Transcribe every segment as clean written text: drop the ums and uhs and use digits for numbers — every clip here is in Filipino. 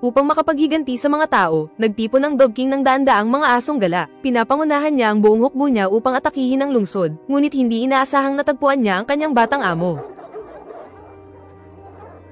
Upang makapaghiganti sa mga tao, nagtipon ng Dog King ng daan-daang mga asong gala. Pinapangunahan niya ang buong hukbo niya upang atakihin ang lungsod, ngunit hindi inaasahang natagpuan niya ang kanyang batang amo.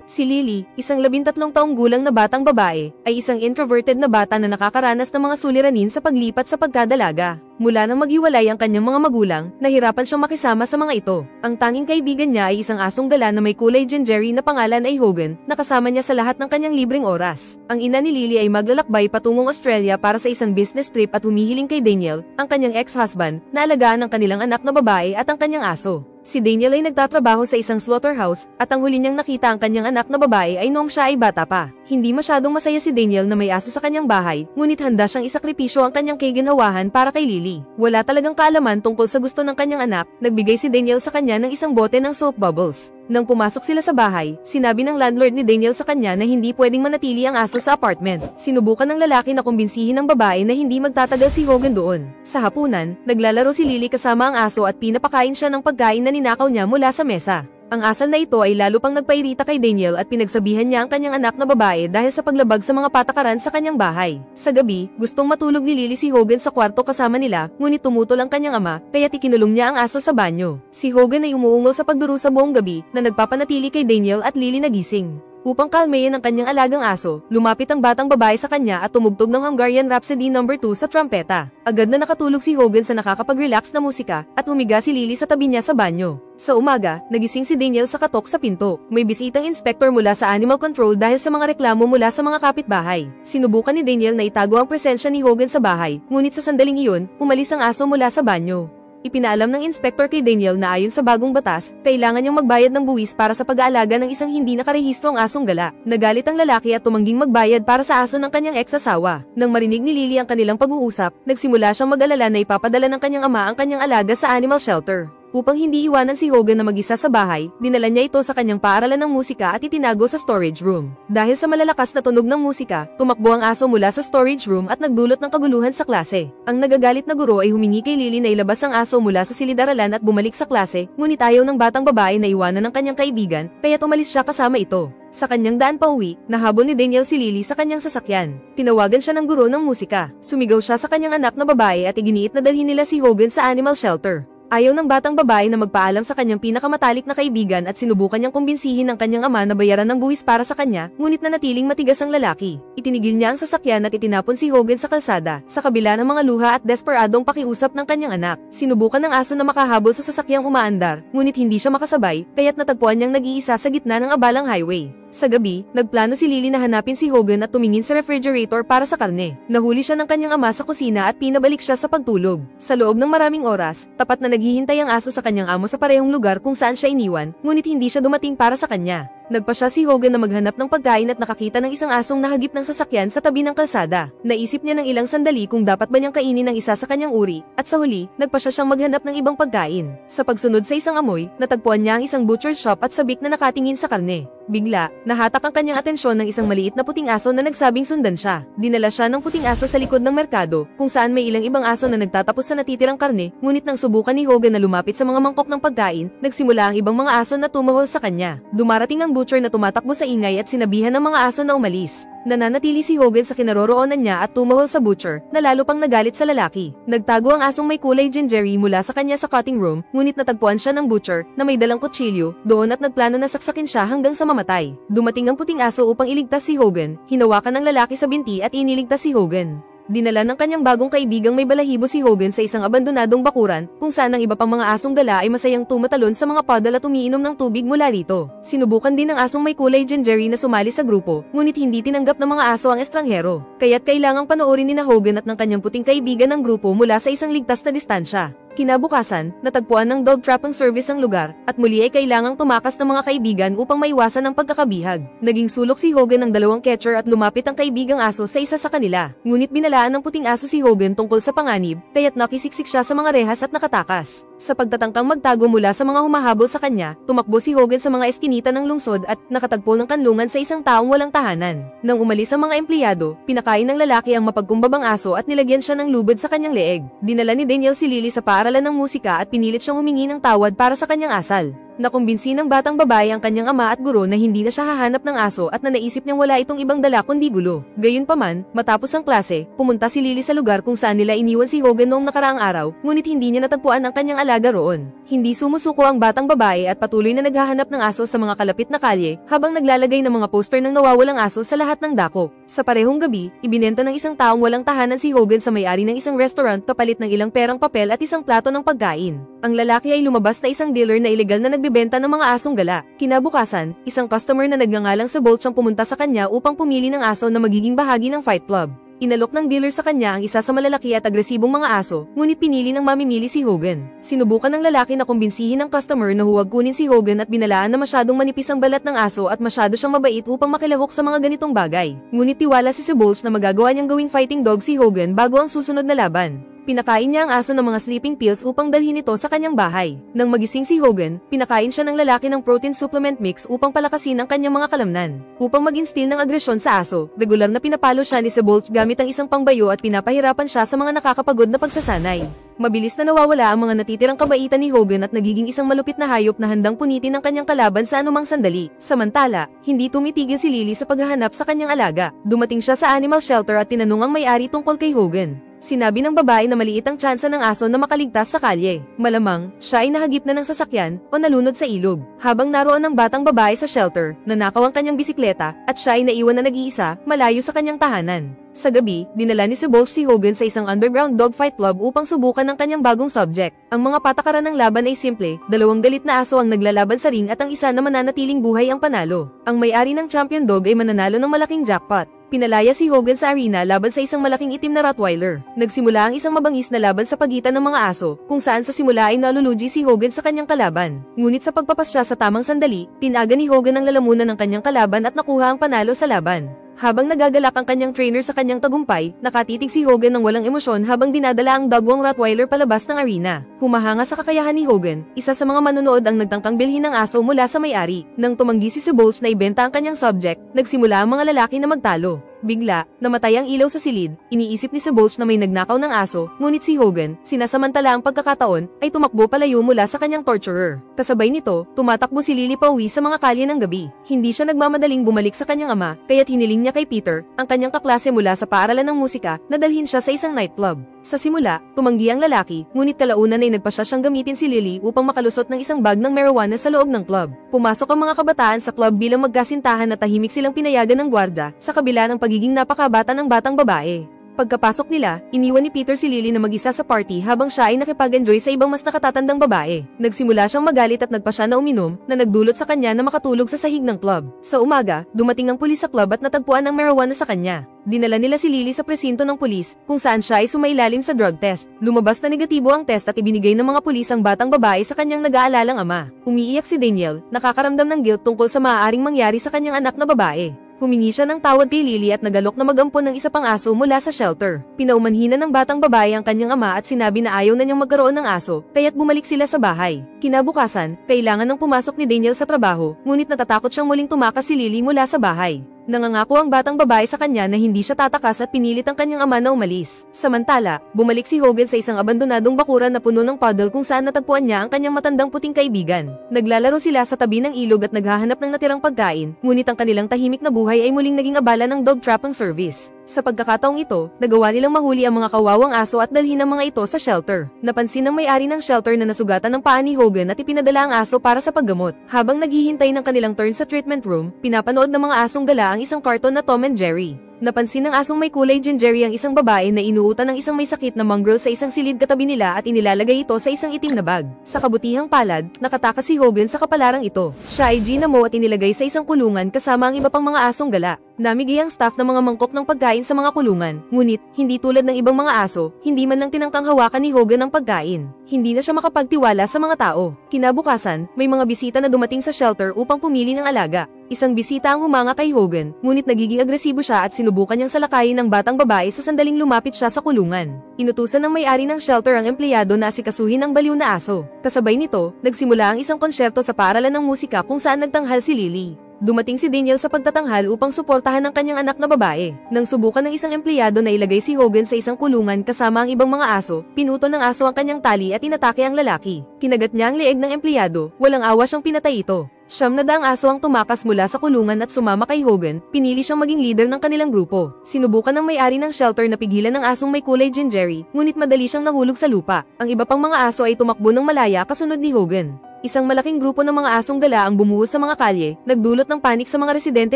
Si Lily, isang 13 taong gulang na batang babae, ay isang introverted na bata na nakakaranas ng mga suliranin sa paglipat sa pagkadalaga. Mula nang maghiwalay ang kanyang mga magulang, nahirapan siyang makisama sa mga ito. Ang tanging kaibigan niya ay isang asong gala na may kulay gingery na pangalan ay Hogan, na kasama niya sa lahat ng kanyang libreng oras. Ang ina ni Lily ay maglalakbay patungong Australia para sa isang business trip at humihiling kay Daniel, ang kanyang ex-husband, na alagaan ang kanilang anak na babae at ang kanyang aso. Si Daniel ay nagtatrabaho sa isang slaughterhouse, at ang huli niyang nakita ang kanyang anak na babae ay noong siya ay bata pa. Hindi masyadong masaya si Daniel na may aso sa kanyang bahay, ngunit handa siyang isakripisyo ang kanyang kaginhawahan para kay Lily. Wala talagang kaalaman tungkol sa gusto ng kanyang anak, nagbigay si Daniel sa kanya ng isang bote ng soap bubbles. Nang pumasok sila sa bahay, sinabi ng landlord ni Daniel sa kanya na hindi pwedeng manatili ang aso sa apartment. Sinubukan ng lalaki na kumbinsihin ng babae na hindi magtatagal si Hogan doon. Sa hapunan, naglalaro si Lily kasama ang aso at pinapakain siya ng pagkain na ninakaw niya mula sa mesa. Ang asal na ito ay lalo pang nagpairita kay Daniel at pinagsabihan niya ang kanyang anak na babae dahil sa paglabag sa mga patakaran sa kanyang bahay. Sa gabi, gustong matulog ni Lily si Hogan sa kwarto kasama nila, ngunit tumutol ang kanyang ama, kaya't ikinulong niya ang aso sa banyo. Si Hogan ay umuungol sa pagdurusa buong gabi, na nagpapanatili kay Daniel at Lily na gising. Upang kalmayin ang kanyang alagang aso, lumapit ang batang babae sa kanya at tumugtog ng Hungarian Rhapsody No. 2 sa trumpeta. Agad na nakatulog si Hogan sa nakakapag-relax na musika, at humiga si Lily sa tabi niya sa banyo. Sa umaga, nagising si Daniel sa katok sa pinto. May bisitang inspektor mula sa Animal Control dahil sa mga reklamo mula sa mga kapitbahay. Sinubukan ni Daniel na itago ang presensya ni Hogan sa bahay, ngunit sa sandaling iyon, umalis ang aso mula sa banyo. Ipinaalam ng inspektor kay Daniel na ayon sa bagong batas, kailangan niyang magbayad ng buwis para sa pag-aalaga ng isang hindi nakarehistrong asong gala. Nagalit ang lalaki at tumangging magbayad para sa aso ng kanyang ex-asawa. Nang marinig ni Lily ang kanilang pag-uusap, nagsimula siyang mag-alala na ipapadala ng kanyang ama ang kanyang alaga sa animal shelter. Upang hindi iwanan si Hogan na mag-isa sa bahay, dinala niya ito sa kanyang paaralan ng musika at itinago sa storage room. Dahil sa malalakas na tunog ng musika, tumakbo ang aso mula sa storage room at nagdulot ng kaguluhan sa klase. Ang nagagalit na guro ay humingi kay Lily na ilabas ang aso mula sa silid-aralan at bumalik sa klase, ngunit ayaw ng batang babae na iwanan ng kanyang kaibigan, kaya umalis siya kasama ito. Sa kanyang daan pauwi, nahabol ni Daniel si Lily sa kanyang sasakyan. Tinawagan siya ng guro ng musika. Sumigaw siya sa kanyang anak na babae at iginiit na dalhin nila si Hogan sa animal shelter. Ayaw ng batang babae na magpaalam sa kanyang pinakamatalik na kaibigan at sinubukan niyang kumbinsihin ng kanyang ama na bayaran ng buwis para sa kanya, ngunit nanatiling matigas ang lalaki. Itinigil niya ang sasakyan at itinapon si Hogan sa kalsada, sa kabila ng mga luha at desperadong pakiusap ng kanyang anak. Sinubukan ng aso na makahabol sa sasakyang umaandar, ngunit hindi siya makasabay, kaya't natagpuan niyang nag-iisa sa gitna ng abalang highway. Sa gabi, nagplano si Lily na hanapin si Hogan at tumingin sa refrigerator para sa karne. Nahuli siya ng kanyang ama sa kusina at pinabalik siya sa pagtulog. Sa loob ng maraming oras, tapat na naghihintay ang aso sa kanyang amo sa parehong lugar kung saan siya iniwan, ngunit hindi siya dumating para sa kanya. Nagpa siya si Hogan na maghanap ng pagkain at nakakita ng isang asong nahagip ng sasakyan sa tabi ng kalsada. Naisip niya ng ilang sandali kung dapat ba niyang kainin ang isa sa kanyang uri, at sa huli, nagpa siya siyang maghanap ng ibang pagkain. Sa pagsunod sa isang amoy, natagpuan niya ang isang butcher's shop at sabik na nakatingin sa karne. Bigla, nahatak ang kanyang atensyon ng isang maliit na puting aso na nagsabing sundan siya. Dinala siya ng puting aso sa likod ng merkado, kung saan may ilang ibang aso na nagtatapos sa natitirang karne, ngunit nang subukan ni Hogan na lumapit sa mga mangkok ng pagkain, nagsimula ang ibang mga aso na tumahol sa kanya. Dumarating ang butcher na tumatakbo sa ingay at sinabihan ng mga aso na umalis. Nananatili si Hogan sa kinaroroonan niya at tumahol sa butcher, na lalo pang nagalit sa lalaki. Nagtago ang asong may kulay gingery mula sa kanya sa cutting room, ngunit natagpuan siya ng butcher, na may dalang kutsilyo, doon at nagplano na saksakin siya hanggang sa mamatay. Dumating ang puting aso upang iligtas si Hogan, hinawakan ng lalaki sa binti at iniligtas si Hogan. Dinala ng kanyang bagong kaibigang may balahibo si Hogan sa isang abandonadong bakuran, kung saan ang iba pang mga asong gala ay masayang tumatalon sa mga puddle at umiinom ng tubig mula rito. Sinubukan din ng asong may kulay gingery na sumali sa grupo, ngunit hindi tinanggap ng mga aso ang estranghero. Kaya't kailangang panoorin ni Hogan at ng kanyang puting kaibigan ng grupo mula sa isang ligtas na distansya. Kinabukasan, natagpuan ng dog trapping service ang lugar, at muli ay kailangang tumakas ng mga kaibigan upang maiwasan ang pagkakabihag. Naging sulok si Hogan ng dalawang catcher at lumapit ang kaibigang aso sa isa sa kanila. Ngunit binalaan ng puting aso si Hogan tungkol sa panganib, kaya't nakisiksik siya sa mga rehas at nakatakas. Sa pagtatangkang magtago mula sa mga humahabol sa kanya, tumakbo si Hogan sa mga eskinita ng lungsod at nakatagpo ng kanlungan sa isang taong walang tahanan. Nang umalis ang mga empleyado, pinakain ng lalaki ang mapagkumbabang aso at nilagyan siya ng lubid sa kanyang leeg. Dinala ni Daniel si Lily sa paaralan ng musika at pinilit siyang humingi ng tawad para sa kanyang asal. Nakumbinsi ng batang babae ang kanyang ama at guro na hindi na siya hahanap ng aso at na naisip niyang wala itong ibang dala kundi gulo. Gayunpaman, matapos ang klase, pumunta si Lily sa lugar kung saan nila iniwan si Hogan noong nakaraang araw, ngunit hindi niya natagpuan ang kanyang alaga roon. Hindi sumusuko ang batang babae at patuloy na naghahanap ng aso sa mga kalapit na kalye, habang naglalagay ng mga poster ng nawawalang aso sa lahat ng dako. Sa parehong gabi, ibinenta ng isang taong walang tahanan si Hogan sa may-ari ng isang restaurant kapalit ng ilang perang papel at isang plato ng pagkain. Ang lalaki ay lumabas na isang dealer na ilegal na nagbebenta ng mga asong gala. Kinabukasan, isang customer na nagngangalang sa Bolt ang pumunta sa kanya upang pumili ng aso na magiging bahagi ng fight club. Inalok ng dealer sa kanya ang isa sa malalaki at agresibong mga aso, ngunit pinili ng mamimili si Hogan. Sinubukan ng lalaki na kumbinsihin ng customer na huwag kunin si Hogan at binalaan na masyadong manipis ang balat ng aso at masyado siyang mabait upang makilahok sa mga ganitong bagay. Ngunit tiwala si Bolch na magagawa niyang gawing fighting dog si Hogan bago ang susunod na laban. Pinakain niya ang aso ng mga sleeping pills upang dalhin ito sa kanyang bahay. Nang magising si Hogan, pinakain siya ng lalaki ng protein supplement mix upang palakasin ang kanyang mga kalamnan. Upang mag-instill ng agresyon sa aso, regular na pinapalo siya ni Bolt gamit ang isang pangbayo at pinapahirapan siya sa mga nakakapagod na pagsasanay. Mabilis na nawawala ang mga natitirang kabaitan ni Hogan at nagiging isang malupit na hayop na handang punitin ang kanyang kalaban sa anumang sandali. Samantala, hindi tumitigil si Lily sa paghahanap sa kanyang alaga. Dumating siya sa animal shelter at tinanong ang may-ari tungkol kay Hogan. Sinabi ng babae na maliit ang tsansa ng aso na makaligtas sa kalye. Malamang, siya ay nahagip na ng sasakyan o nalunod sa ilog. Habang naroon ang batang babae sa shelter, nanakaw ang kanyang bisikleta at siya ay naiwan na nag-iisa, malayo sa kanyang tahanan. Sa gabi, dinala ni Bolch si Hogan sa isang underground dogfight club upang subukan ang kanyang bagong subject. Ang mga patakaran ng laban ay simple, dalawang galit na aso ang naglalaban sa ring at ang isa na mananatiling buhay ang panalo. Ang may-ari ng champion dog ay mananalo ng malaking jackpot. Pinalaya si Hogan sa arena laban sa isang malaking itim na Rottweiler. Nagsimula ang isang mabangis na laban sa pagitan ng mga aso, kung saan sa simula ay nalulugi si Hogan sa kanyang kalaban. Ngunit sa pagpapasya sa tamang sandali, tinaga ni Hogan ang lalamunan ng kanyang kalaban at nakuha ang panalo sa laban. Habang nagagalak ang kanyang trainer sa kanyang tagumpay, nakatitig si Hogan ng walang emosyon habang dinadala ang dogwang Rottweiler palabas ng arena. Humahanga sa kakayahan ni Hogan, isa sa mga manonood ang nagtangkang bilhin ng aso mula sa may-ari. Nang tumanggi si Bolch na ibenta ang kanyang subject, nagsimula ang mga lalaki na magtalo. Bigla, namatay ang ilaw sa silid, iniisip ni Bolch na may nagnakaw ng aso, ngunit si Hogan, sinasamantala ang pagkakataon, ay tumakbo palayo mula sa kanyang torturer. Kasabay nito, tumatakbo si Lily pauwi sa mga kalye ng gabi. Hindi siya nagmamadaling bumalik sa kanyang ama, kaya't hiniling niya kay Peter, ang kanyang kaklase mula sa paaralan ng musika, na dalhin siya sa isang nightclub. Sa simula, tumanggi ang lalaki, ngunit kalaunan ay nagpasya siyang gamitin si Lily upang makalusot ng isang bag ng marijuana sa loob ng club. Pumasok ang mga kabataan sa club bilang magkasintahan at tahimik silang pinayagan ng gwardiya, sa kabila ng pagiging napakabata ng batang babae. Pagkapasok nila, iniwan ni Peter si Lily na mag-isa sa party habang siya ay nakipag-enjoy sa ibang mas nakatatandang babae. Nagsimula siyang magalit at nagpasya na uminom, na nagdulot sa kanya na makatulog sa sahig ng club. Sa umaga, dumating ang pulis sa club at natagpuan ang marijuana sa kanya. Dinala nila si Lily sa presinto ng pulis, kung saan siya ay sumailalim sa drug test. Lumabas na negatibo ang test at ibinigay ng mga pulis ang batang babae sa kanyang nag-aalalang ama. Umiiyak si Daniel, nakakaramdam ng guilt tungkol sa maaaring mangyari sa kanyang anak na babae. Humingi siya ng tawad kay Lily at nagalok na mag-ampon ng isa pang aso mula sa shelter. Pinaumanhinan ng batang babae ang kanyang ama at sinabi na ayaw na niyang magkaroon ng aso, kaya't bumalik sila sa bahay. Kinabukasan, kailangan nang pumasok ni Daniel sa trabaho, ngunit natatakot siyang muling tumakas si Lily mula sa bahay. Nangangako ang batang babae sa kanya na hindi siya tatakas at pinilit ang kanyang ama na umalis. Samantala, bumalik si Hogan sa isang abandonadong bakuran na puno ng puddle kung saan natagpuan niya ang kanyang matandang puting kaibigan. Naglalaro sila sa tabi ng ilog at naghahanap ng natirang pagkain, ngunit ang kanilang tahimik na buhay ay muling naging abala ng dog trapping service. Sa pagkakataong ito, nagawa nilang mahuli ang mga kawawang aso at dalhin ang mga ito sa shelter. Napansin ng may-ari ng shelter na nasugatan ng paa ni Hogan at ipinadala ang aso para sa paggamot. Habang naghihintay ng kanilang turn sa treatment room, pinapanood ng mga asong gala ang isang karton na Tom and Jerry. Napansin ng asong may kulay gingery ang isang babae na inuutan ng isang may sakit na mongrel sa isang silid katabi nila at inilalagay ito sa isang itim na bag. Sa kabutihang palad, nakatakas si Hogan sa kapalarang ito. Siya ay ginamo at inilagay sa isang kulungan kasama ang iba pang mga asong gala. Namigay ang staff ng mga mangkok ng pagkain sa mga kulungan, ngunit, hindi tulad ng ibang mga aso, hindi man lang tinangkang hawakan ni Hogan ang pagkain. Hindi na siya makapagtiwala sa mga tao. Kinabukasan, may mga bisita na dumating sa shelter upang pumili ng alaga. Isang bisita ang humanga kay Hogan, ngunit nagiging agresibo siya at sinubukan niyang salakayin ng batang babae sa sandaling lumapit siya sa kulungan. Inutusan ng may-ari ng shelter ang empleyado na asikasuhin ang baliw na aso. Kasabay nito, nagsimula ang isang konsyerto sa paaralan ng musika kung saan nagtanghal si Lily. Dumating si Daniel sa pagtatanghal upang suportahan ang kanyang anak na babae. Nang subukan ng isang empleyado na ilagay si Hogan sa isang kulungan kasama ang ibang mga aso, pinuto ng aso ang kanyang tali at inatake ang lalaki. Kinagat niya ang leeg ng empleyado, walang awa siyang pinatay ito. 900 aso ang tumakas mula sa kulungan at sumama kay Hogan, pinili siyang maging leader ng kanilang grupo. Sinubukan ng may-ari ng shelter na pigilan ng asong may kulay gingery, ngunit madali siyang nahulog sa lupa. Ang iba pang mga aso ay tumakbo ng malaya kasunod ni Hogan. Isang malaking grupo ng mga asong gala ang bumuhos sa mga kalye, nagdulot ng panik sa mga residente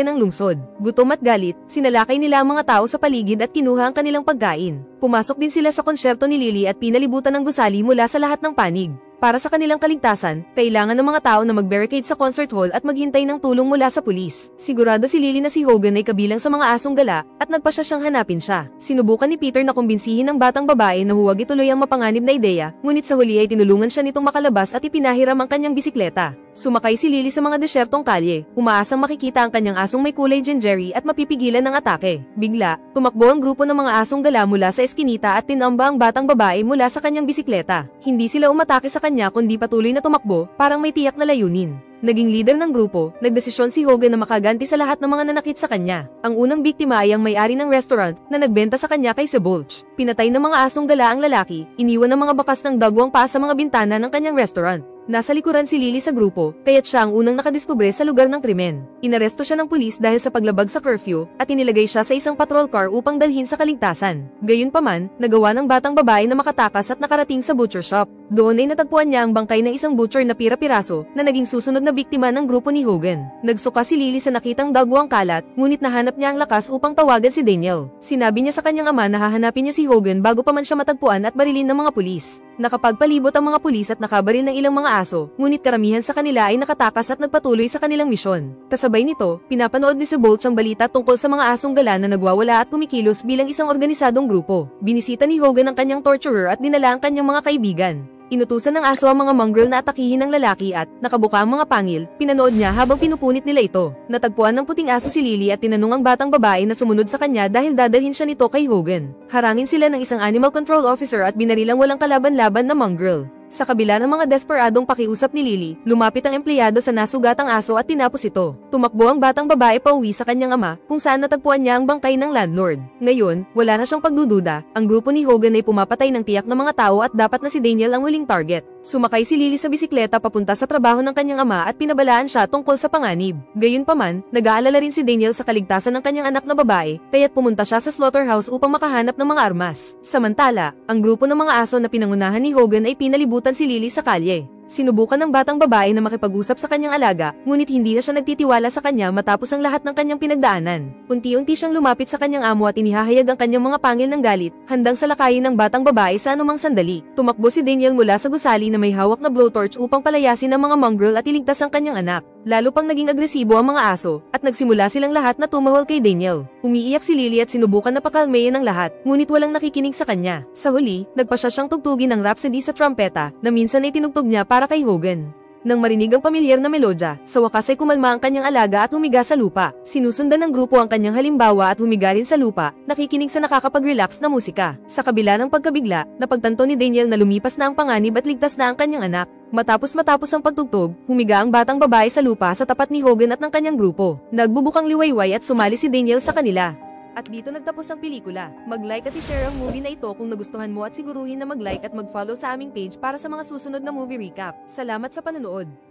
ng lungsod. Gutom at galit, sinalakay nila ang mga tao sa paligid at kinuha ang kanilang pagkain. Pumasok din sila sa konsyerto ni Lily at pinalibutan ng gusali mula sa lahat ng panig. Para sa kanilang kaligtasan, kailangan ng mga tao na mag-barricade sa concert hall at maghintay ng tulong mula sa pulis. Sigurado si Lily na si Hogan ay kabilang sa mga asong gala at nagpasya siyang hanapin siya. Sinubukan ni Peter na kumbinsihin ng batang babae na huwag ituloy ang mapanganib na ideya, ngunit sa huli ay tinulungan siya nitong makalabas at ipinahiram ang kanyang bisikleta. Sumakay si Lily sa mga desyertong kalye, umaasang makikita ang kanyang asong may kulay gingery at mapipigilan ng atake. Bigla, tumakbo ang grupo ng mga asong gala mula sa eskinita at tinamba ang batang babae mula sa kanyang bisikleta. Hindi sila umatake sa kanya kundi patuloy na tumakbo, parang may tiyak na layunin. Naging leader ng grupo, nagdesisyon si Hogan na makaganti sa lahat ng mga nanakit sa kanya. Ang unang biktima ay ang may-ari ng restaurant na nagbenta sa kanya kay Sebulch. Pinatay ng mga asong gala ang lalaki, iniwan ng mga bakas ng dagwang paa sa mga bintana ng kanyang restaurant. Nasa likuran si Lily sa grupo, kaya't siya ang unang nakadiskubre sa lugar ng krimen. Inaresto siya ng pulis dahil sa paglabag sa curfew, at inilagay siya sa isang patrol car upang dalhin sa kaligtasan. Gayunpaman, nagawa ng batang babae na makatakas at nakarating sa butcher shop. Doon ay natagpuan niya ang bangkay ng isang butcher na pira-piraso, na naging susunod na biktima ng grupo ni Hogan. Nagsuka si Lily sa nakitang dagwang kalat, ngunit nahanap niya ang lakas upang tawagan si Daniel. Sinabi niya sa kanyang ama na hahanapin niya si Hogan bago pa man siya matagpuan at barilin ng mga pulis. Nakapagpalibot ang mga pulis at nakabaril ng ilang mga aso, ngunit karamihan sa kanila ay nakatakas at nagpatuloy sa kanilang misyon. Kasabay nito, pinapanood ni Sebulch ang balita tungkol sa mga asong gala na nagwawala at kumikilos bilang isang organisadong grupo. Binisita ni Hogan ang kanyang torturer at dinala ang kanyang mga kaibigan. Inutusan ng aso ang mga mongrel na atakihin ng lalaki at, nakabuka ang mga pangil, pinanood niya habang pinupunit nila ito. Natagpuan ng puting aso si Lily at tinanong ang batang babae na sumunod sa kanya dahil dadalhin siya nito kay Hogan. Harangin sila ng isang animal control officer at binarilang walang kalaban-laban na mongrel. Sa kabila ng mga desperadong pakiusap ni Lily, lumapit ang empleyado sa nasugatang aso at tinapos ito. Tumakbo ang batang babae pauwi sa kanyang ama, kung saan natagpuan niya ang bangkay ng landlord. Ngayon, wala na siyang pagdududa, ang grupo ni Hogan ay pumapatay ng tiyak ng mga tao at dapat na si Daniel ang huling target. Sumakay si Lily sa bisikleta papunta sa trabaho ng kanyang ama at pinabalaan siya tungkol sa panganib. Gayunpaman, nag-aalala rin si Daniel sa kaligtasan ng kanyang anak na babae, kaya't pumunta siya sa slaughterhouse upang makahanap ng mga armas. Samantala, ang grupo ng mga aso na pinangunahan ni Hogan ay pinalibutan si Lily sa kalye. Sinubukan ng batang babae na makipag-usap sa kanyang alaga, ngunit hindi na siya nagtitiwala sa kanya matapos ang lahat ng kanyang pinagdaanan. Unti-unti siyang lumapit sa kanyang amo at inihahayag ang kanyang mga pangil ng galit, handang salakayin ng batang babae sa anumang sandali. Tumakbo si Daniel mula sa gusali na may hawak na blowtorch upang palayasin ang mga mongrel at iligtas ang kanyang anak. Lalo pang naging agresibo ang mga aso, at nagsimula silang lahat na tumahol kay Daniel. Umiiyak si Lily at sinubukan na pakalmayin ang lahat, ngunit walang nakikinig sa kanya. Sa huli, nagpasya siyang tugtugin ng rhapsody sa trumpeta, na minsan ay tinugtog niya para kay Hogan. Nang marinig ang pamilyar na melodya, sa wakas ay kumalma ang kanyang alaga at humiga sa lupa. Sinusundan ng grupo ang kanyang halimbawa at humiga rin sa lupa, nakikinig sa nakakapag-relax na musika. Sa kabila ng pagkabigla, napagtanto ni Daniel na lumipas na ang panganib at ligtas na ang kanyang anak. Matapos ang pagtugtog, humiga ang batang babae sa lupa sa tapat ni Hogan at ng kanyang grupo. Nagbubukang liwayway at sumali si Daniel sa kanila. At dito nagtapos ang pelikula. Mag-like at i-share ang movie na ito kung nagustuhan mo at siguruhin na mag-like at mag-follow sa aming page para sa mga susunod na movie recap. Salamat sa panonood!